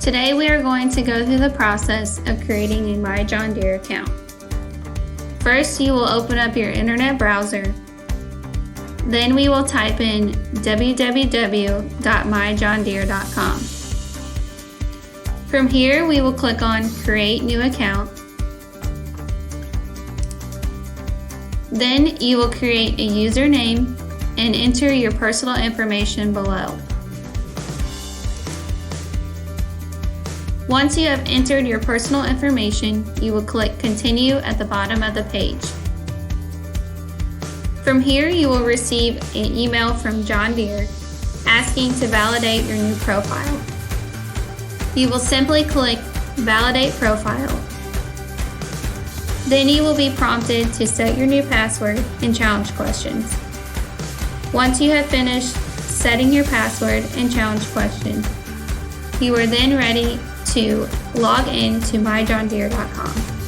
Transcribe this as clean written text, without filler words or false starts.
Today we are going to go through the process of creating a MyJohnDeere account. First, you will open up your internet browser. Then we will type in www.myjohndeere.com. From here, we will click on Create New Account. Then you will create a username and enter your personal information below. Once you have entered your personal information, you will click Continue at the bottom of the page. From here, you will receive an email from John Deere asking to validate your new profile. You will simply click Validate Profile. Then you will be prompted to set your new password and challenge questions. Once you have finished setting your password and challenge questions, you are then ready to log in to MyJohnDeere.com.